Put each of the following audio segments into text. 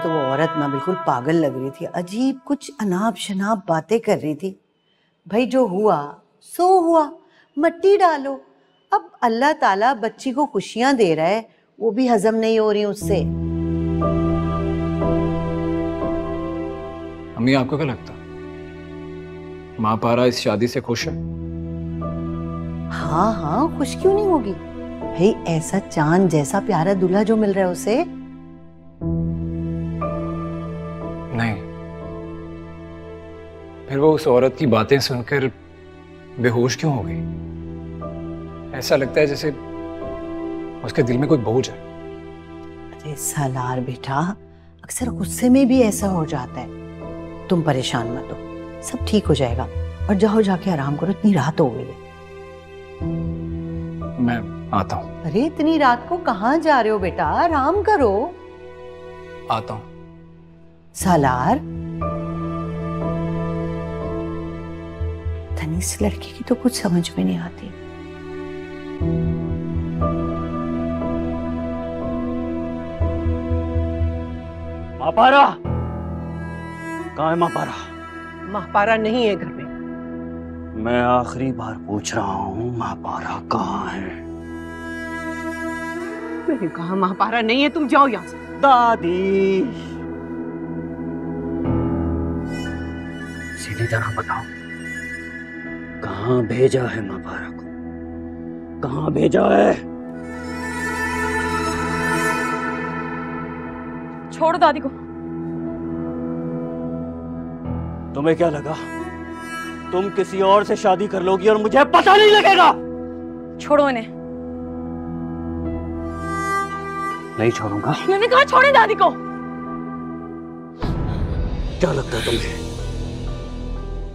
तो वो औरत ना बिल्कुल पागल लग रही थी, अजीब कुछ अनाप शनाप बातें कर रही थी। भाई जो हुआ सो हुआ, मट्टी डालो। अब अल्लाह ताला बच्ची को खुशियां दे रहा है, वो भी हजम नहीं हो रही उससे। अम्मी आपको क्या लगता, माँ पारा इस शादी से खुश है? हाँ हाँ, खुश क्यों नहीं होगी भाई, ऐसा चांद जैसा प्यारा दूल्हा जो मिल रहा है उसे। नहीं, फिर वो उस औरत की बातें सुनकर बेहोश क्यों हो गई? ऐसा लगता है जैसे उसके दिल में कोई बोझ है। अरे सालार बेटा, अक्सर गुस्से में भी ऐसा हो जाता है। तुम परेशान मत हो, सब ठीक हो जाएगा। और जाओ जाके आराम करो, इतनी रात हो गई है। मैं आता हूँ। अरे इतनी रात को कहाँ जा रहे हो बेटा, आराम करो। आता हूँ। सालार, धनी इस लड़की की तो कुछ समझ में नहीं आती। महापारा कहाँ है? महापारा महापारा नहीं है घर में। मैं आखिरी बार पूछ रहा हूँ, महापारा कहाँ है? मैंने कहा महापारा नहीं है, तुम जाओ यहाँ से। दादी सीधी तरह बताओ, कहाँ भेजा है महापारा को? कहाँ भेजा है? छोड़ दादी को। तुम्हें क्या लगा तुम किसी और से शादी कर लोगी और मुझे पता नहीं लगेगा? छोड़ो इन्हें। नहीं छोड़ूंगा। मैंने कहा छोड़े दादी को। क्या लगता है तुम्हें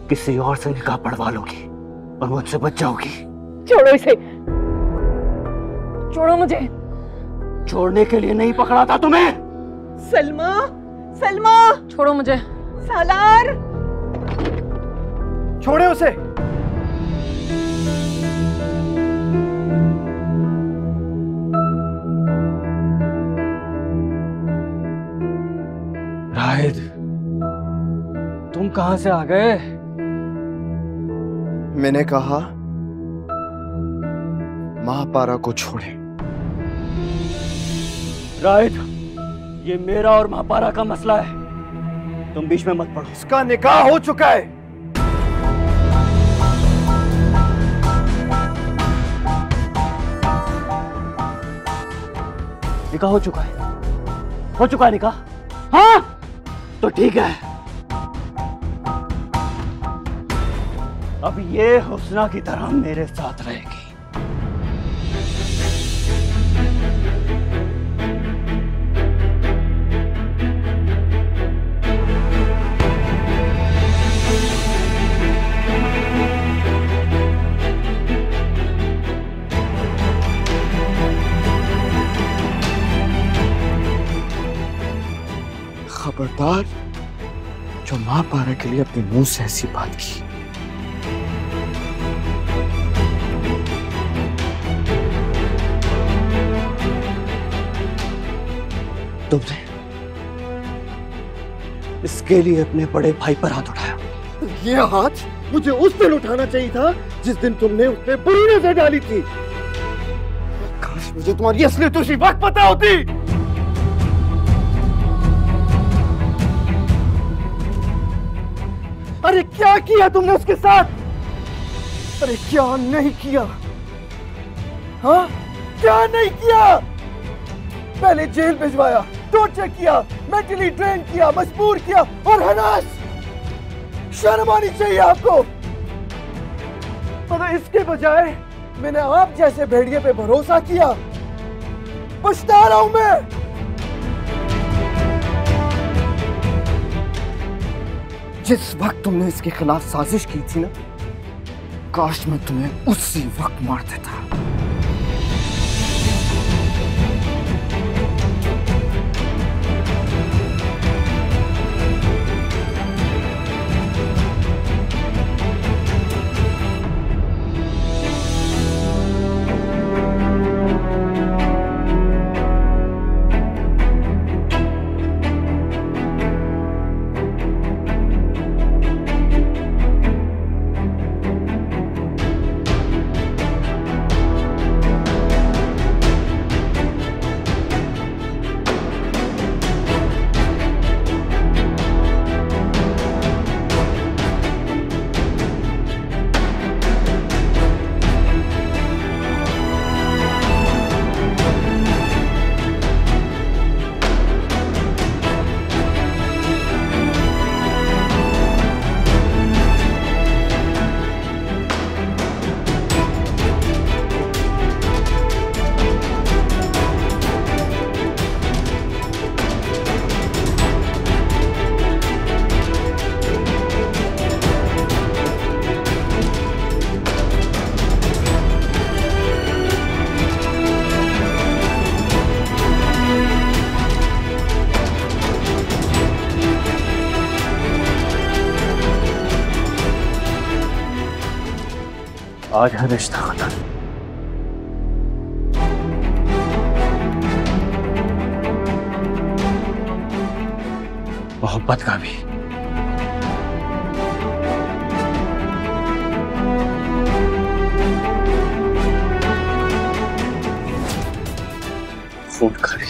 किसी और से निकाह पढ़वा लोगी और मुझसे बच जाओगी? छोड़ो इसे, छोड़ो मुझे। छोड़ने के लिए नहीं पकड़ा था तुम्हें। सलमा, सलमा, छोड़ो मुझे। सालार, छोड़े उसे। राहिद, तुम कहां से आ गए? मैंने कहा महापारा को छोड़े। राहिद, ये मेरा और महापारा का मसला है, तुम बीच में मत पड़ो। इसका निकाह हो चुका है। निकाह हो चुका है? हो चुका है निकाह? हाँ तो ठीक है। अब ये हुस्ना की तरह मेरे साथ रहेगी। खबरदार जो महापारा के लिए अपने मुंह से ऐसी बात की। तुमने इसके लिए अपने बड़े भाई पर हाथ उठाया। ये हाथ मुझे उस दिन उठाना चाहिए था जिस दिन तुमने उस पे बुरी नजर डाली थी। काश मुझे तुम्हारी असलियत उसी वक्त पता होती। अरे क्या किया तुमने उसके साथ? अरे क्या नहीं किया? हाँ क्या नहीं किया? पहले जेल भिजवाया, टॉर्चर किया, मेंटली ट्रेन किया, मजबूर किया और हनास। शर्म आनी चाहिए आपको। मगर इसके बजाय मैंने आप जैसे भेड़िए पे भरोसा किया। पछता रहा हूं मैं। जिस वक्त तुमने इसके खिलाफ साजिश की थी ना, काश मैं तुम्हें उसी वक्त मार देता। आज है रिश्ता खत्म। मोहब्बत का भी। खून का भी।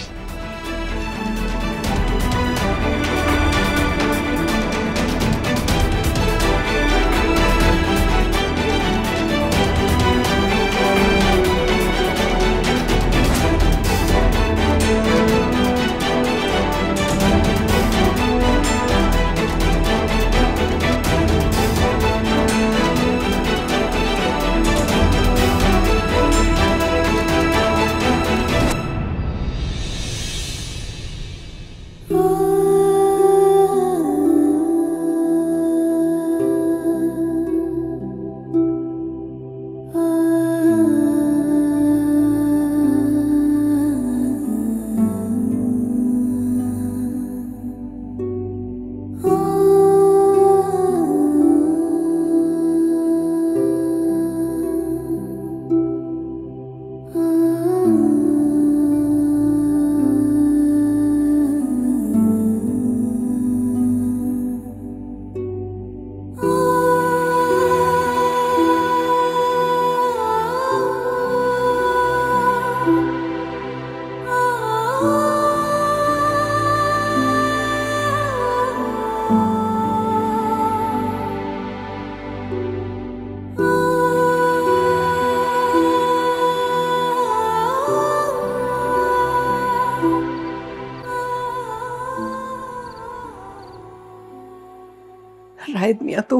रायद मियाँ तो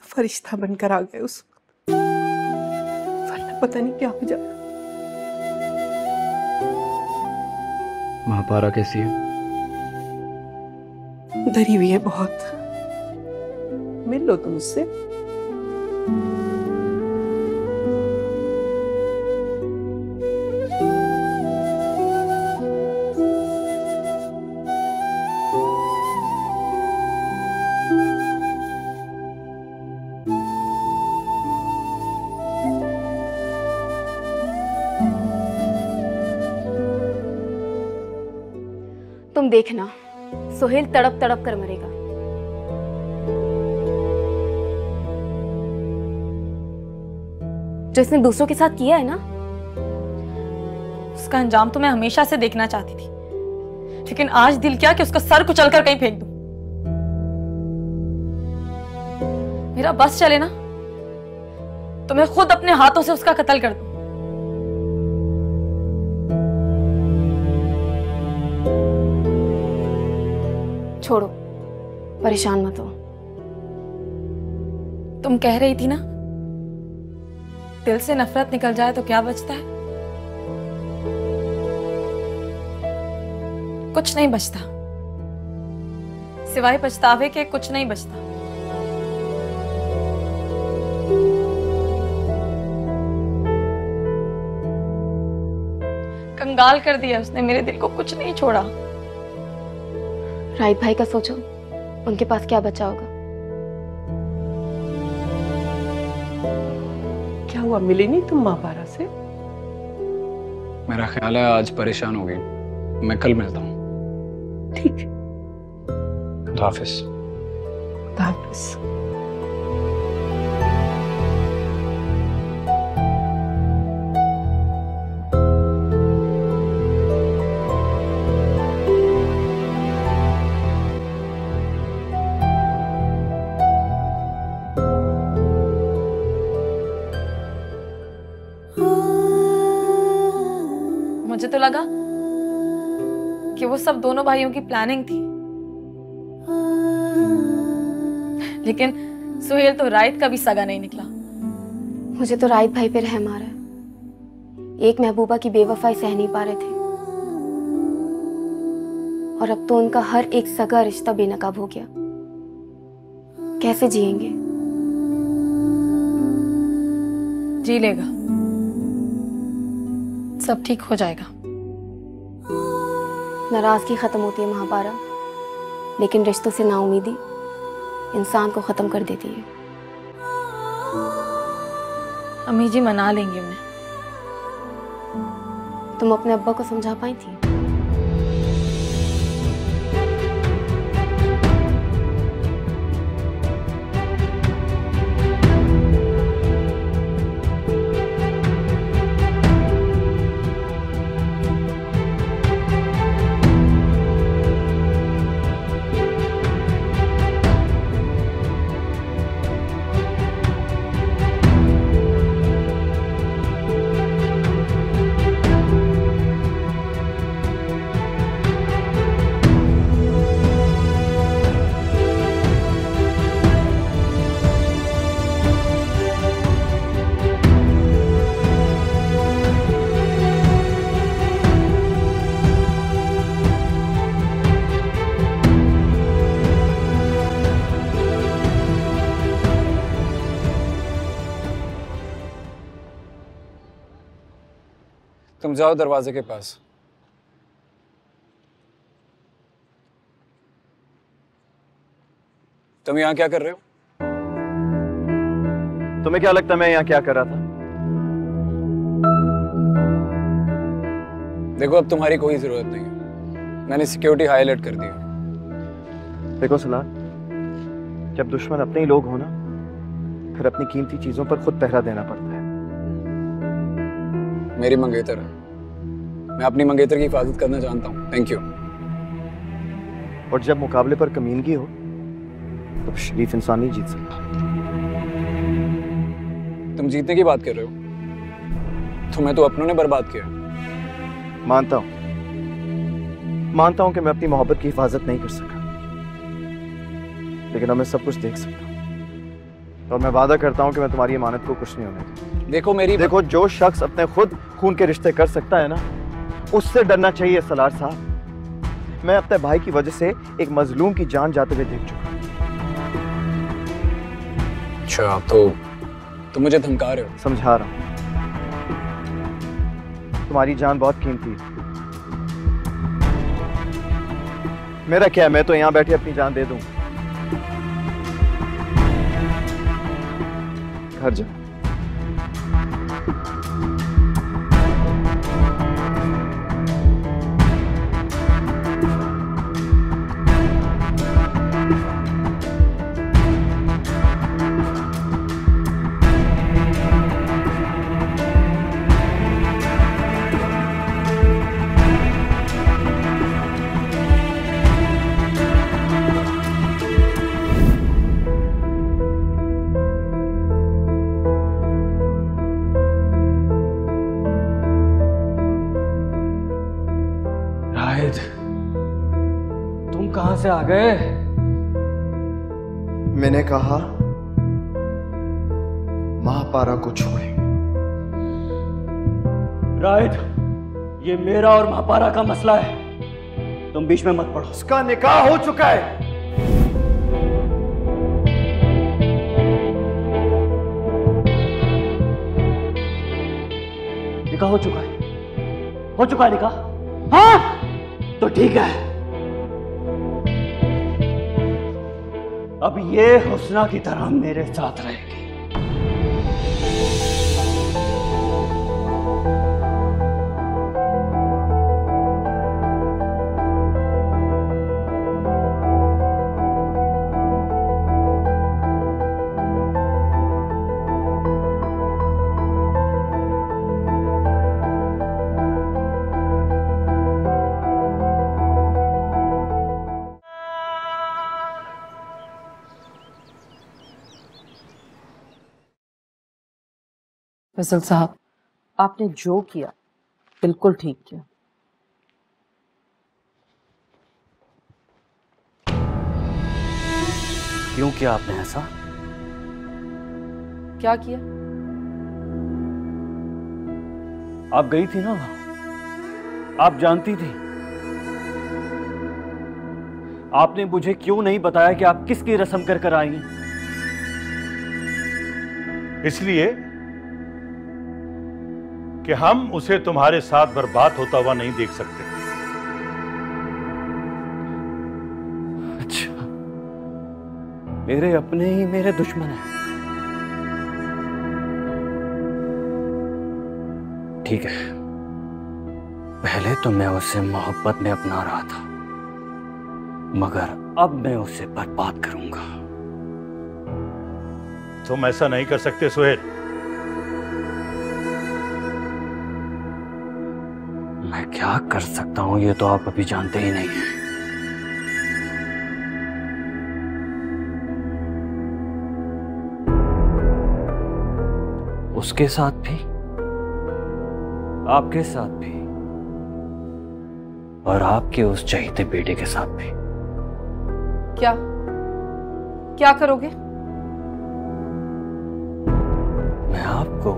फरिश्ता बनकर आ गए उस वक्त, वरना पता नहीं क्या हो जाता। महापारा कैसी है? डरी हुई है बहुत। मिल लो तुम उससे। तुम देखना, सुहेल तड़प तड़प कर मरेगा। जो इसने दूसरों के साथ किया है ना, उसका अंजाम तो मैं हमेशा से देखना चाहती थी, लेकिन आज दिल किया कि उसका सर कुचलकर कहीं फेंक दूं। मेरा बस चले ना तो मैं खुद अपने हाथों से उसका कत्ल कर दूं। छोड़ो, परेशान मत हो। तुम कह रही थी ना, दिल से नफरत निकल जाए तो क्या बचता है? कुछ नहीं बचता, सिवाय पछतावे के कुछ नहीं बचता। कंगाल कर दिया उसने मेरे दिल को, कुछ नहीं छोड़ा। राहित भाई का सोचो, उनके पास क्या बचा होगा। क्या हुआ, मिले नहीं तुम महापारा से? मेरा ख्याल है आज परेशान हो गई, मैं कल मिलता हूँ। ठीक है, खुदा हाफिज। खुदा हाफिज। मुझे तो लगा कि वो सब दोनों भाइयों की प्लानिंग थी, लेकिन सुहेल तो राहित का भी सगा नहीं निकला। मुझे तो राहित भाई पे रहम आ रहा है। एक महबूबा की बेवफाई सह नहीं पा रहे थे, और अब तो उनका हर एक सगा रिश्ता बेनकाब हो गया। कैसे जिएंगे? जी लेगा, सब ठीक हो जाएगा। नाराजगी खत्म होती है महापारा, लेकिन रिश्तों से नाउमीदी इंसान को खत्म कर देती है। अम्मी जी मना लेंगे उन्हें। तुम अपने अब्बा को समझा पाई थी? तुम जाओ दरवाजे के पास। तुम यहाँ क्या कर रहे हो? तुम्हें क्या लगता है मैं यहाँ क्या कर रहा था? देखो अब तुम्हारी कोई जरूरत नहीं है, मैंने सिक्योरिटी हाई अलर्ट कर दी है। देखो सलार, जब दुश्मन अपने ही लोग हो ना, फिर अपनी कीमती चीजों पर खुद पहरा देना पड़ता है। मेरी मंगेतर है, मैं अपनी मंगेतर की हिफाजत करना जानता हूँ। Thank you. और जब मुकाबले पर कमीनगी हो तो शरीफ इंसान नहीं जीत सकता। तुम जीतने की बात कर रहे हो? तुम्हें तो अपनों ने बर्बाद किया। मानता हूं कि मैं अपनी मोहब्बत की हिफाजत नहीं कर सका, लेकिन अब मैं सब कुछ देख सकता हूं और मैं वादा करता हूं कि मैं तुम्हारी इमानत को कुछ नहीं होने दूंगा। देखो जो शख्स अपने खुद खून के रिश्ते कर सकता है ना, उससे डरना चाहिए सलार साहब। मैं अपने भाई की वजह से एक मजलूम की जान जाते हुए देख चुका। अच्छा, तो तुम मुझे धमका रहे हो? समझा रहा हूं, तुम्हारी जान बहुत कीमती है। मेरा क्या है, मैं तो यहां बैठे अपनी जान दे दूं। घर जा। तुम कहां से आ गए? मैंने कहा महापारा को छोड़े। राहिद, ये मेरा और महापारा का मसला है, तुम बीच में मत पड़ो। उसका निकाह हो चुका है। निकाह हो चुका है? हो चुका है निकाह? हाँ तो ठीक है। अब ये हुस्ना की तरह मेरे साथ रहेगी। फैसल साहब, आपने जो किया बिल्कुल ठीक किया। क्यों किया आपने ऐसा? क्या किया? आप गई थी ना वहां, आप जानती थी। आपने मुझे क्यों नहीं बताया कि आप किसकी रस्म कर कर आई हैं? इसलिए कि हम उसे तुम्हारे साथ बर्बाद होता हुआ नहीं देख सकते। अच्छा, मेरे अपने ही मेरे दुश्मन हैं। ठीक है, पहले तो मैं उसे मोहब्बत में अपना रहा था, मगर अब मैं उसे बर्बाद करूंगा। तुम ऐसा नहीं कर सकते सुहेल। मैं क्या कर सकता हूं ये तो आप अभी जानते ही नहीं हैं। उसके साथ भी, आपके साथ भी, और आपके उस चहीते बेटे के साथ भी। क्या क्या करोगे? मैं आपको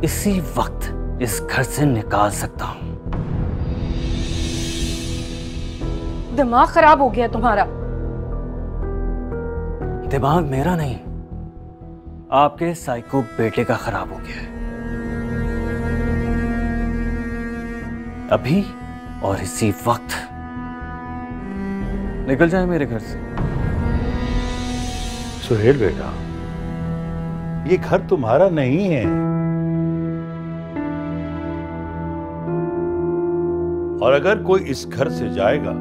इसी वक्त इस घर से निकाल सकता हूं। दिमाग खराब हो गया तुम्हारा। दिमाग मेरा नहीं, आपके साइको बेटे का खराब हो गया है। अभी और इसी वक्त निकल जाए मेरे घर से। सुहेल बेटा, ये घर तुम्हारा नहीं है, और अगर कोई इस घर से जाएगा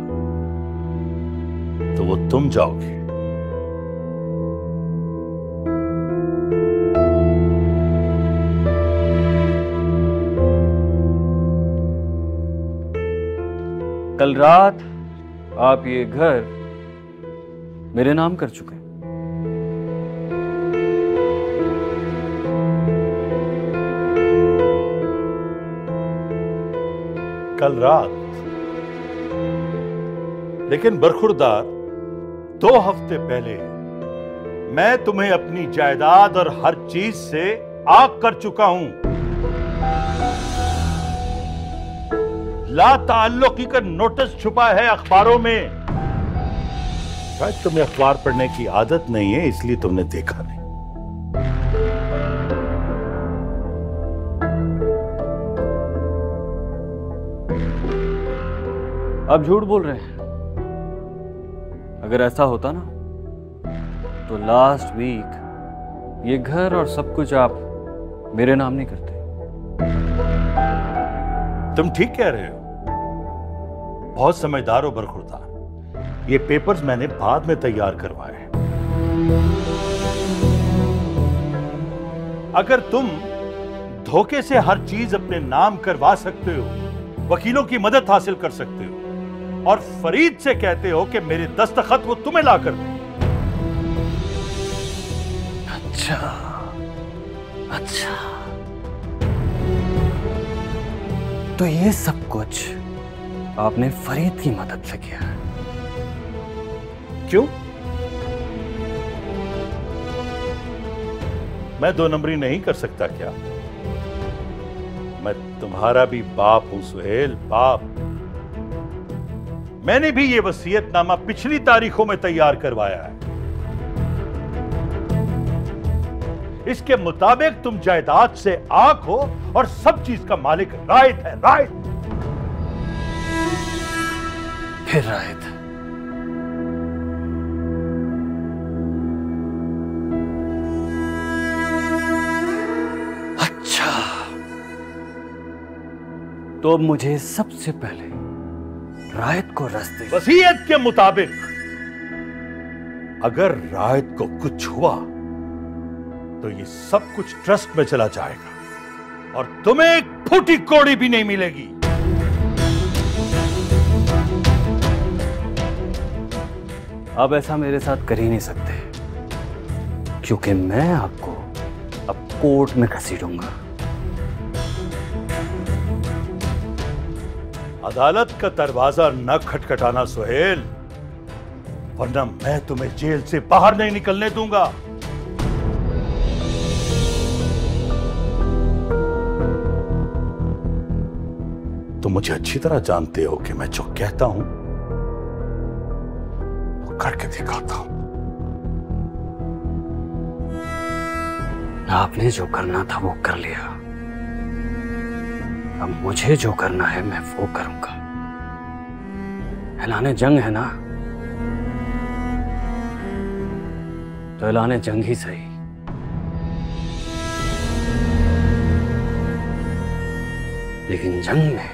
तो वो तुम जाओगे। कल रात आप ये घर मेरे नाम कर चुके हैं। कल रात? लेकिन बरखुरदार, 2 हफ्ते पहले मैं तुम्हें अपनी जायदाद और हर चीज से आग कर चुका हूं। ला ताल्लुकी का नोटिस छुपा है अखबारों में। शायद तुम्हें अखबार पढ़ने की आदत नहीं है, इसलिए तुमने देखा नहीं। आप झूठ बोल रहे हैं। अगर ऐसा होता ना तो लास्ट वीक ये घर और सब कुछ आप मेरे नाम नहीं करते। तुम ठीक कह रहे हो, बहुत समझदार हो बरखुरदार। ये पेपर्स मैंने बाद में तैयार करवाए। अगर तुम धोखे से हर चीज अपने नाम करवा सकते हो, वकीलों की मदद हासिल कर सकते हो, और फरीद से कहते हो कि मेरे दस्तखत वो तुम्हें ला कर दे। अच्छा अच्छा, तो ये सब कुछ आपने फरीद की मदद से किया है। क्यों? मैं 2 नंबरी नहीं कर सकता क्या? मैं तुम्हारा भी बाप हूं सुहेल, बाप। मैंने भी ये वसीयतनामा पिछली तारीखों में तैयार करवाया है। इसके मुताबिक तुम जायदाद से आग हो और सब चीज का मालिक रायत है। रायत, फिर रायत। अच्छा, तो अब मुझे सबसे पहले रायत को रास्ते। वसीयत के मुताबिक अगर रायत को कुछ हुआ तो ये सब कुछ ट्रस्ट में चला जाएगा और तुम्हें एक फूटी कौड़ी भी नहीं मिलेगी। अब ऐसा मेरे साथ कर ही नहीं सकते, क्योंकि मैं आपको अब कोर्ट में घसीटूंगा। अदालत का दरवाजा न खटखटाना सुहेल, वरना मैं तुम्हें जेल से बाहर नहीं निकलने दूंगा। तुम मुझे अच्छी तरह जानते हो कि मैं जो कहता हूं वो करके दिखाता हूं। आपने जो करना था वो कर लिया, अब मुझे जो करना है मैं वो करूंगा। ऐलाने जंग है ना, तो ऐलाने जंग ही सही। लेकिन जंग में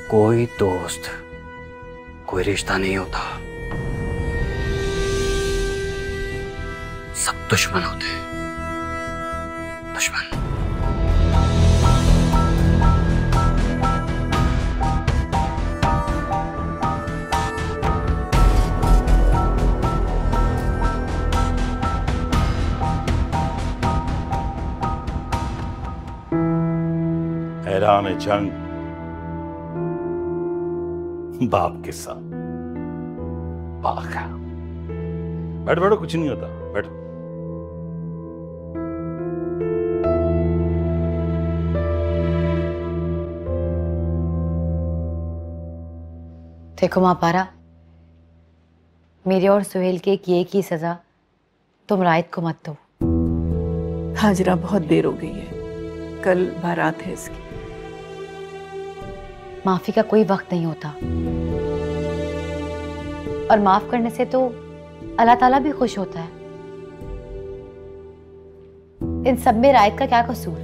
कोई दोस्त, कोई रिश्ता नहीं होता, सब दुश्मन होते हैं, दुश्मन। हैरान जंग बाप के साथ। बैठो बैठो, कुछ नहीं होता, बैठो। देखो माँ पारा, मेरे और सुहेल के किए की सजा तुम रायत को मत दो। हाजरा, बहुत देर हो गई है, कल बारात है इसकी। माफी का कोई वक्त नहीं होता, और माफ करने से तो अल्लाह ताला भी खुश होता है। इन सब में रायत का क्या कसूर?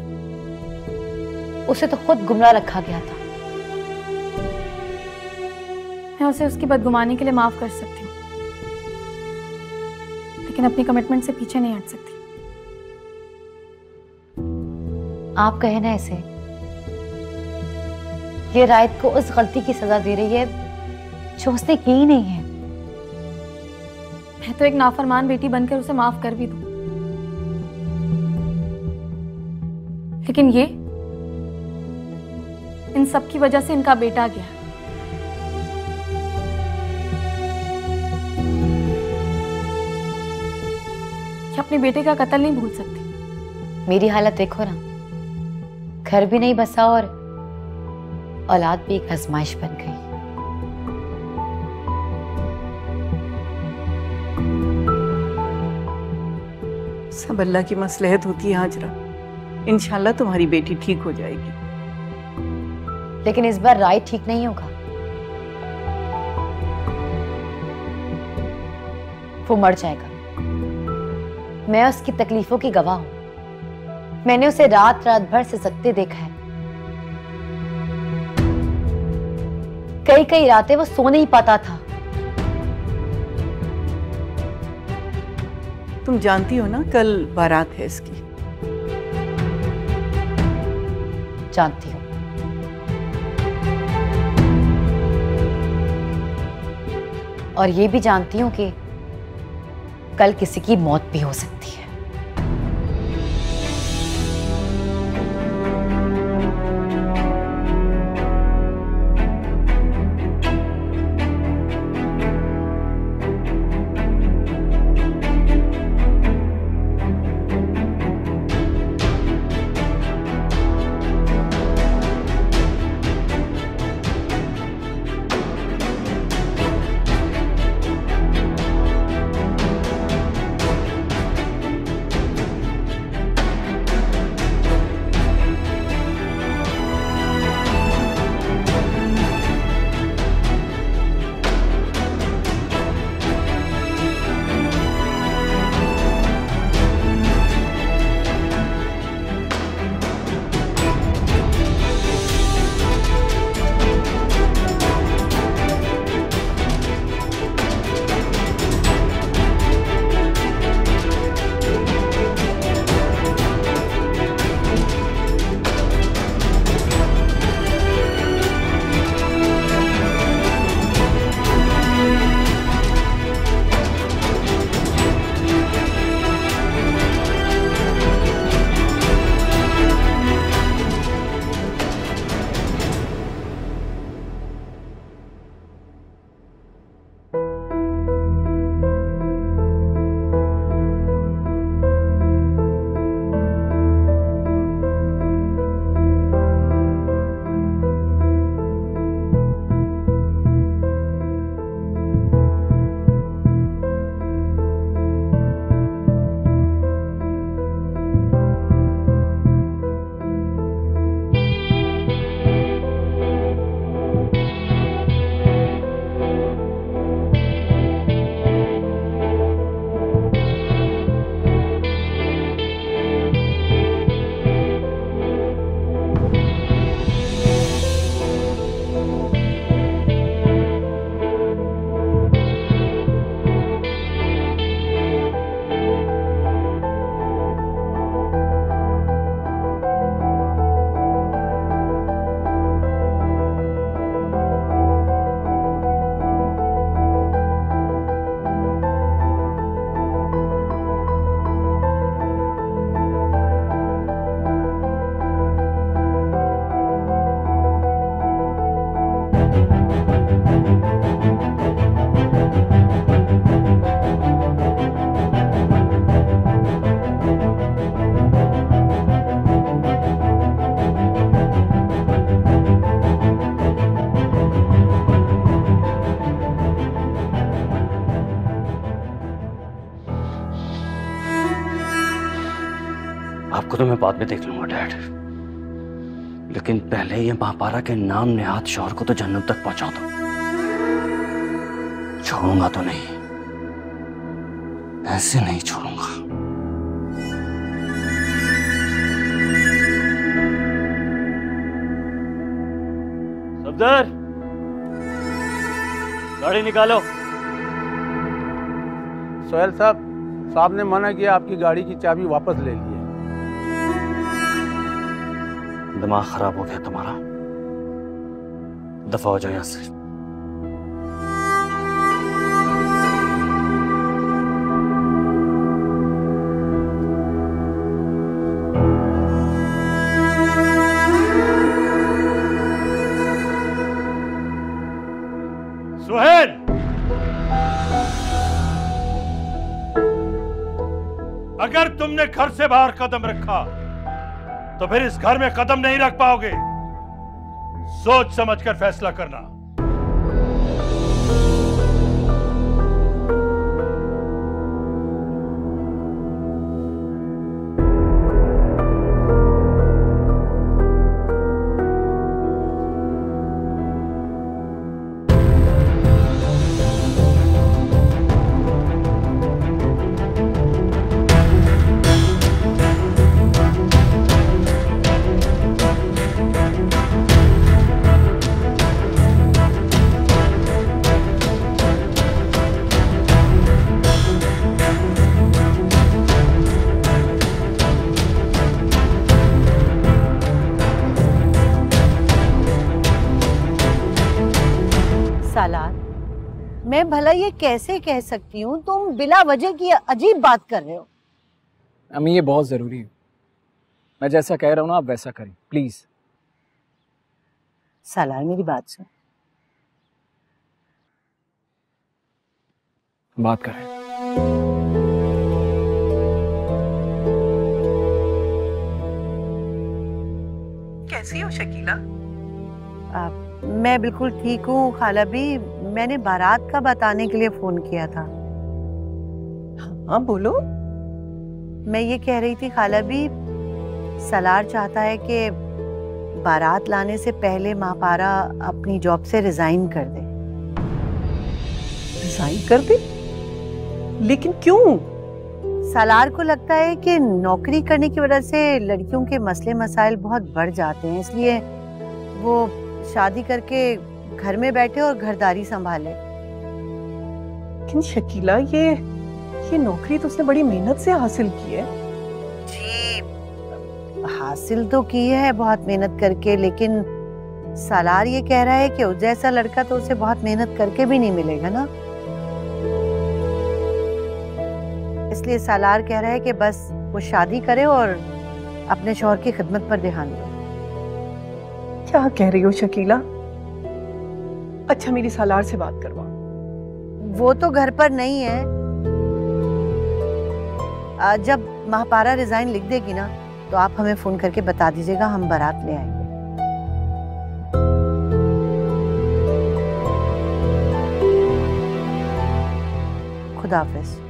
उसे तो खुद गुमराह रखा गया था। मैं उसे उसकी बदगुमानी के लिए माफ कर सकती हूँ, लेकिन अपनी कमिटमेंट से पीछे नहीं हट सकती। आप कहे ना ऐसे, ये रायत को उस गलती की सजा दे रही है जो उसने की ही नहीं है। मैं तो एक नाफरमान बेटी बनकर उसे माफ कर भी दूं, लेकिन ये इन सब की वजह से इनका बेटा गया। ये अपने बेटे का कत्ल नहीं भूल सकती। मेरी हालत देखो ना, घर भी नहीं बसा और औलाद भी एक आजमाइश बन गई। सब अल्लाह की मसलहत होती है हाजरा, इंशाल्लाह तुम्हारी बेटी ठीक हो जाएगी। लेकिन इस बार राय ठीक नहीं होगा। वो मर जाएगा। मैं उसकी तकलीफों की गवाह हूं। मैंने उसे रात रात भर सिसकते देखा है। कई कई रातें वो सो नहीं पाता था। तुम जानती हो ना कल बारात है इसकी। जानती हूँ। और ये भी जानती हूँ कि कल किसी की मौत भी हो सकती है। आपको तो मैं बाद में देख लूंगा डैड, लेकिन पहले ये महापारा के नाम नेहात शौहर को तो जन्नत तक पहुंचा दो। छोड़ूंगा तो नहीं, ऐसे नहीं छोड़ूंगा। सफदर, गाड़ी निकालो। सोहेल साहब ने मना किया, आपकी गाड़ी की चाबी वापस ले ली है। दिमाग खराब हो गया तुम्हारा, दफा हो जाओ यहां से। सुहेल, अगर तुमने घर से बाहर कदम रखा तो फिर इस घर में कदम नहीं रख पाओगे। सोच समझकर फैसला करना। सालार, मैं भला ये कैसे कह सकती हूँ, तुम बिला वजह की अजीब बात कर रहे हो। अम्मी ये बहुत जरूरी है, मैं जैसा कह रहा हूँ ना आप वैसा करें प्लीज। सालार मेरी बात सुन। बात करें। कैसी हो शकीला? मैं बिल्कुल ठीक हूँ खाला भी, मैंने बारात का बताने के लिए फोन किया था। हाँ बोलो। मैं ये कह रही थी खाला भी, सलार चाहता है कि बारात लाने से पहले महापारा अपनी जॉब से रिजाइन कर दे। रिजाइन कर दे? लेकिन क्यों? सलार को लगता है कि नौकरी करने की वजह से लड़कियों के मसले मसाइल बहुत बढ़ जाते हैं, इसलिए वो शादी करके घर में बैठे और घरदारी संभाले। लेकिन शकीला, ये नौकरी तो उसने बड़ी मेहनत से हासिल की है। जी, हासिल तो की है बहुत मेहनत करके, लेकिन सालार ये कह रहा है कि उस जैसा लड़का तो उसे बहुत मेहनत करके भी नहीं मिलेगा ना। इसलिए सालार कह रहा है कि बस वो शादी करे और अपने शौहर की खिदमत पर ध्यान दे। क्या कह रही हो शकीला? अच्छा, मेरी सालार से बात करवा। वो तो घर पर नहीं है। जब महापारा रिजाइन लिख देगी ना तो आप हमें फोन करके बता दीजिएगा, हम बारात ले आएंगे। खुदा हाफिज।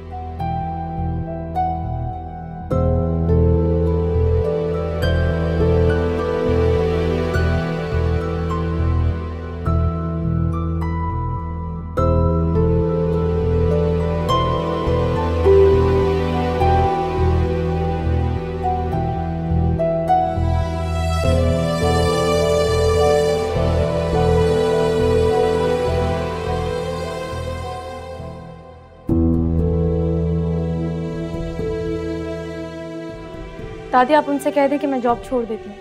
दादी आप उनसे कह दें कि मैं जॉब छोड़ देती हूँ।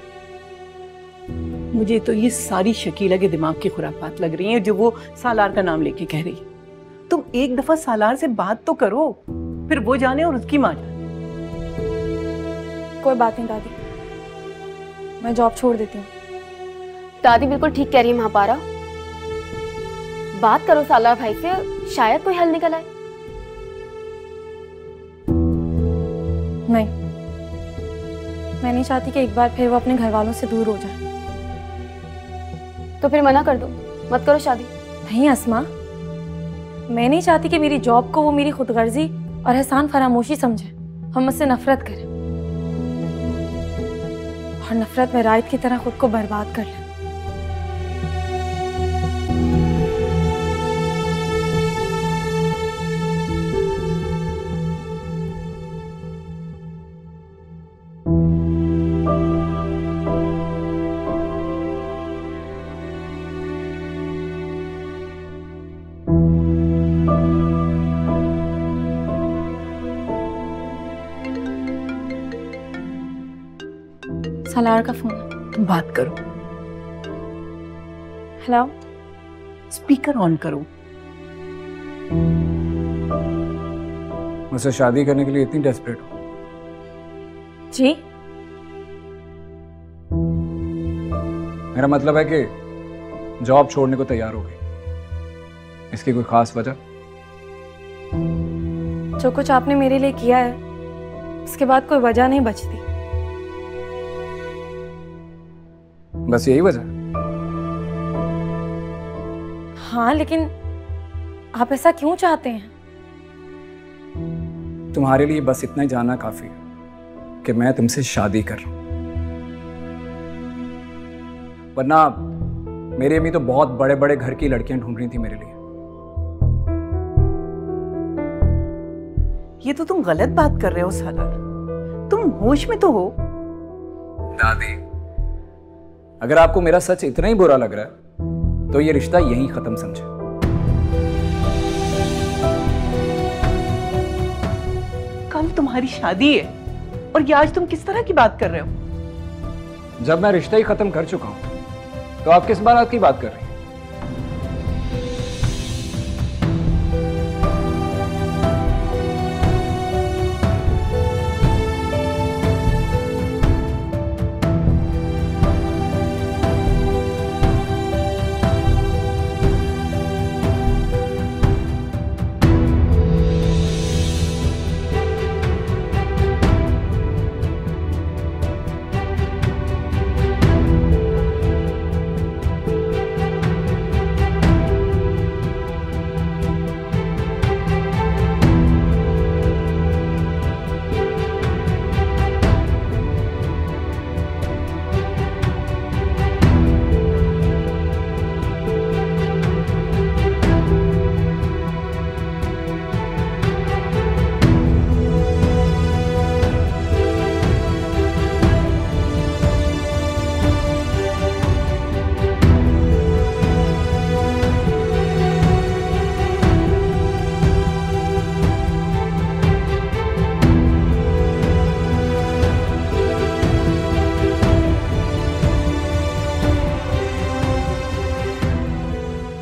मुझे तो ये सारी शकीला के दिमाग की खुरापात लग रही हैं जो वो सालार का नाम लेके कह रही है। तुम एक दफा सालार से बात तो करो, फिर वो जाने और उसकी माँ जाने। कोई बात नहीं दादी, मैं जॉब छोड़ देती हूँ। दादी बिल्कुल ठीक कह रही है महापारा। बात करो सालार भाई से, शायद कोई हल निकल आए। नहीं, मैं नहीं चाहती कि एक बार फिर वो अपने घर वालों से दूर हो जाए। तो फिर मना कर दो, मत करो शादी। नहीं अस्मा, मैं नहीं चाहती कि मेरी जॉब को वो मेरी खुदगर्जी और एहसान फरामोशी समझे और मुझसे नफरत करे, और नफरत में रायत की तरह खुद को बर्बाद कर ले। सालार का फोन है। तुम बात करो। हेलो, स्पीकर ऑन करो। मुझसे शादी करने के लिए इतनी डेस्परेट हो? जी? मेरा मतलब है कि जॉब छोड़ने को तैयार हो गई, इसकी कोई खास वजह? जो कुछ आपने मेरे लिए किया है उसके बाद कोई वजह नहीं बचती। बस यही वजह? हाँ, लेकिन आप ऐसा क्यों चाहते हैं? तुम्हारे लिए बस इतना ही जानना काफी है कि मैं तुमसे शादी कर रहा हूं, वरना मेरी अम्मी तो बहुत बड़े बड़े घर की लड़कियां ढूंढ रही थी मेरे लिए। ये तो तुम गलत बात कर रहे हो सालार, तुम होश में तो हो। दादी, अगर आपको मेरा सच इतना ही बुरा लग रहा है तो ये रिश्ता यहीं खत्म समझे। कल तुम्हारी शादी है और ये आज तुम किस तरह की बात कर रहे हो? जब मैं रिश्ता ही खत्म कर चुका हूं तो आप किस बात की बात कर रही हैं?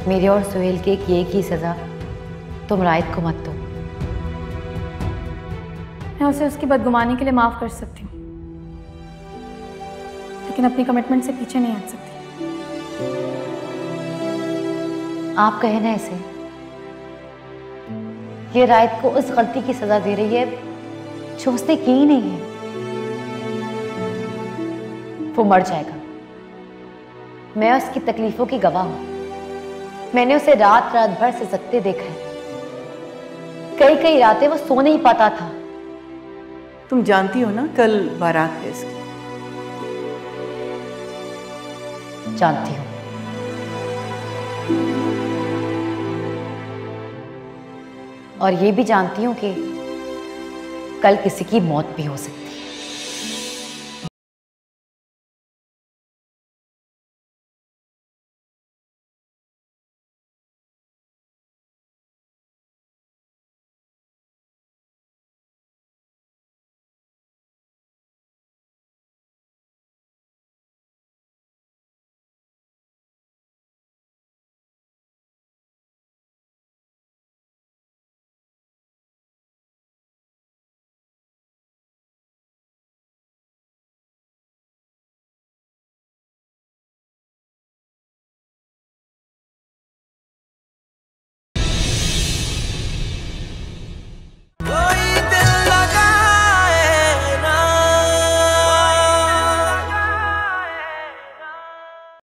मेरे और सुहेल के एक ही सजा, तुम रायत को मत दो। मैं उसे उसकी बदगुमानी के लिए माफ कर सकती हूँ, लेकिन अपनी कमिटमेंट से पीछे नहीं हट सकती। आप कहे ना इसे, ये रायत को उस गलती की सजा दे रही है जो उसने की ही नहीं है। वो मर जाएगा, मैं उसकी तकलीफों की गवाह हूं। मैंने उसे रात रात भर सिसकते देखा है, कई कई रातें वो सो नहीं पाता था। तुम जानती हो ना कल बारात है इसकी। जानती हूं, और ये भी जानती हूं कि कल किसी की मौत भी हो सकती है।